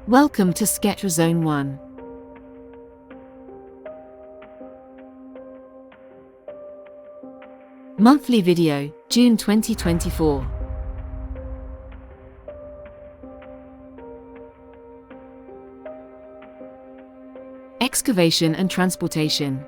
Welcome to Sketch Zone 1. Monthly video, June 2024. Excavation and transportation.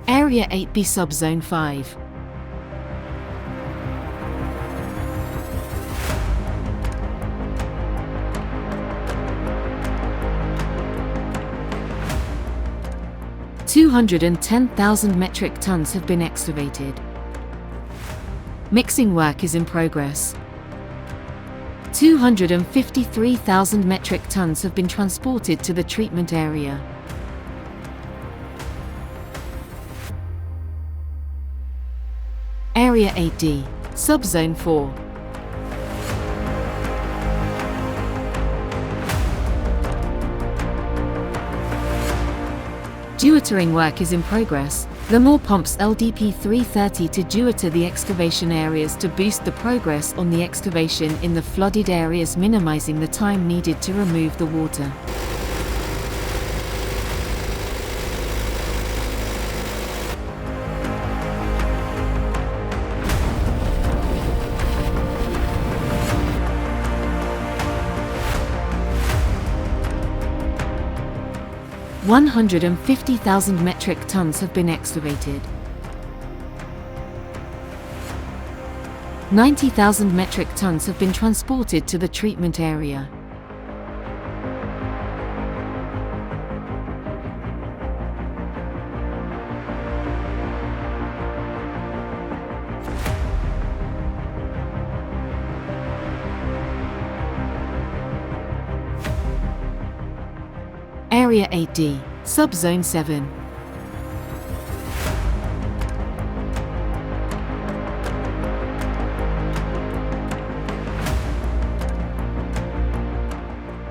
Area 8B Subzone 5. $210,000 metric tons have been excavated. Mixing work is in progress. 253,000 metric tons have been transported to the treatment area. Area 8D, Subzone 4. Dewatering work is in progress. Lamor pumps LDP 330 to dewater the excavation areas to boost the progress on the excavation in the flooded areas, minimizing the time needed to remove the water. $150,000 metric tons have been excavated. 90,000 metric tons have been transported to the treatment area. Area 8D, Subzone 7.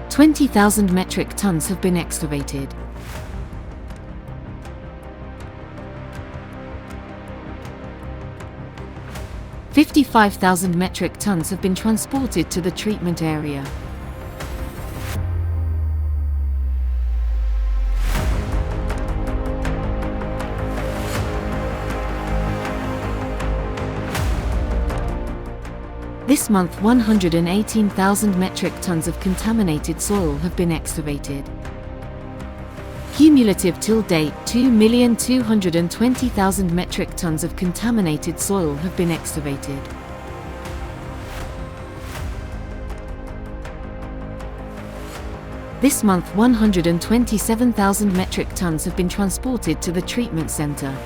$20,000 metric tons have been excavated. $55,000 metric tons have been transported to the treatment area. This month, 118,000 metric tons of contaminated soil have been excavated. Cumulative till date, 2,220,000 metric tons of contaminated soil have been excavated. This month, 127,000 metric tons have been transported to the treatment center.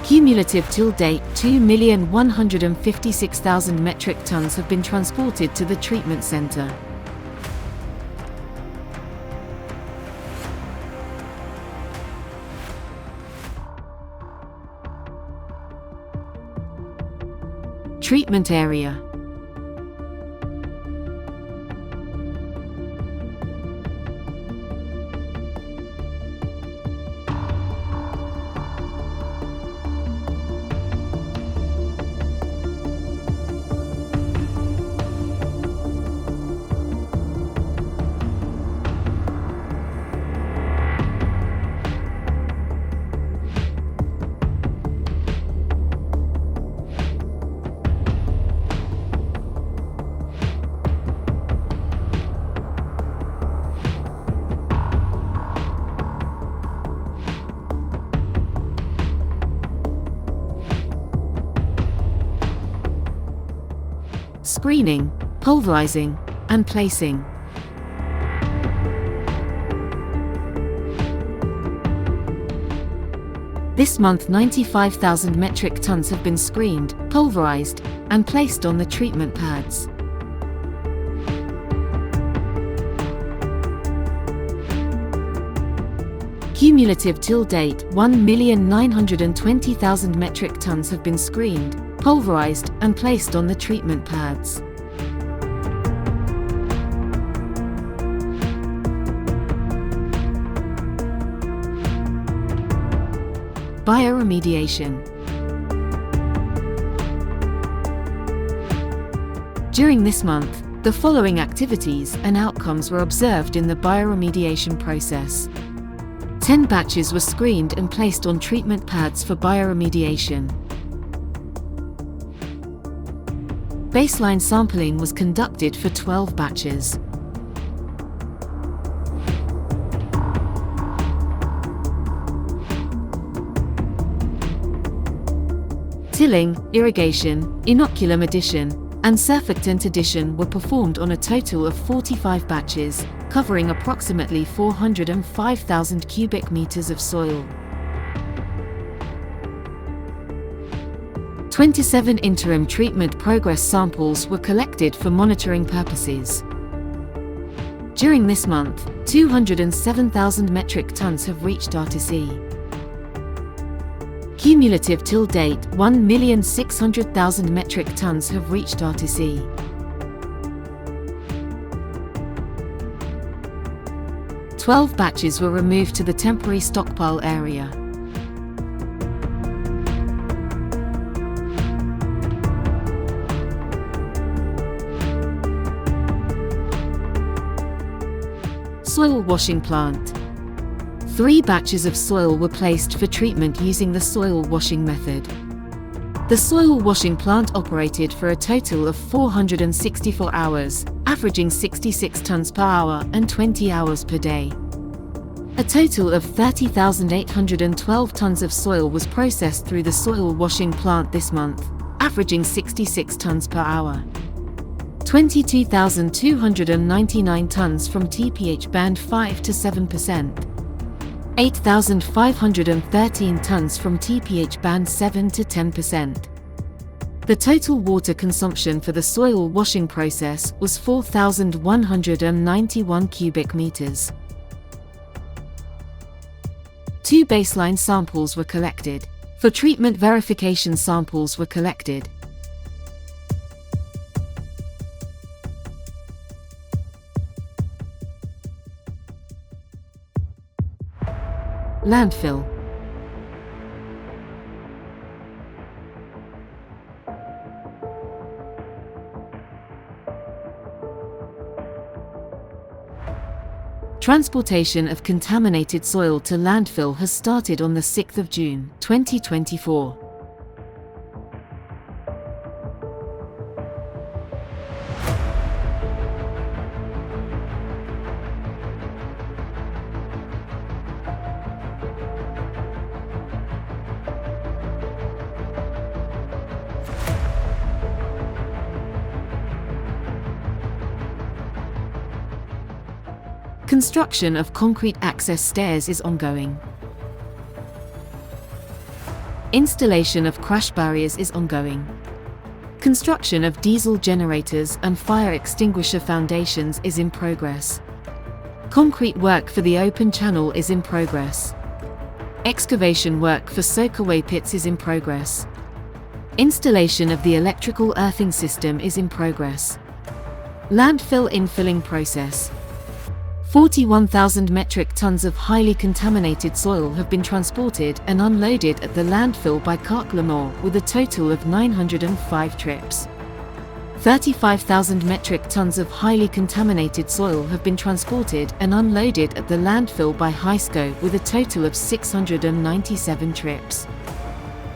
Cumulative till date, 2,156,000 metric tons have been transported to the treatment center. Treatment area. Screening, pulverizing, and placing. This month, 95,000 metric tons have been screened, pulverized, and placed on the treatment pads. Cumulative till date, 1,920,000 metric tons have been screened, pulverized, and placed on the treatment pads. Bioremediation. During this month, the following activities and outcomes were observed in the bioremediation process. 10 batches were screened and placed on treatment pads for bioremediation. Baseline sampling was conducted for 12 batches. Tilling, irrigation, inoculum addition, and surfactant addition were performed on a total of 45 batches, covering approximately 405,000 cubic meters of soil. 27 interim treatment progress samples were collected for monitoring purposes. During this month, 207,000 metric tons have reached RTC. Cumulative till date, 1,600,000 metric tons have reached RTC. Twelve batches were removed to the temporary stockpile area. Soil washing plant. 3 batches of soil were placed for treatment using the soil washing method. The soil washing plant operated for a total of 464 hours, averaging 66 tons per hour and 20 hours per day. A total of 30,812 tons of soil was processed through the soil washing plant this month, averaging 66 tons per hour. 22,299 tons from TPH band 5 to 7%. 8,513 tons from TPH band 7 to 10%. The total water consumption for the soil washing process was 4,191 cubic meters. 2 baseline samples were collected. For treatment verification samples were collected. Landfill. Transportation of contaminated soil to landfill has started on the 6th of June, 2024. Construction of concrete access stairs is ongoing. Installation of crash barriers is ongoing. Construction of diesel generators and fire extinguisher foundations is in progress. Concrete work for the open channel is in progress. Excavation work for South Kuwait pits is in progress. Installation of the electrical earthing system is in progress. Landfill infilling process. 41,000 metric tons of highly contaminated soil have been transported and unloaded at the landfill by KERP Lamor with a total of 905 trips. 35,000 metric tons of highly contaminated soil have been transported and unloaded at the landfill by HISCO with a total of 697 trips.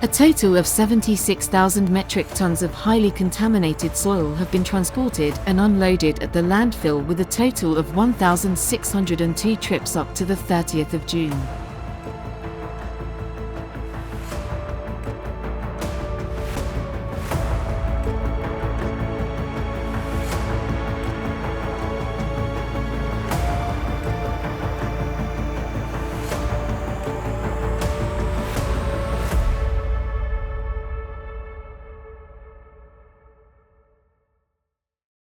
A total of 76,000 metric tons of highly contaminated soil have been transported and unloaded at the landfill with a total of 1,602 trips up to the 30th of June.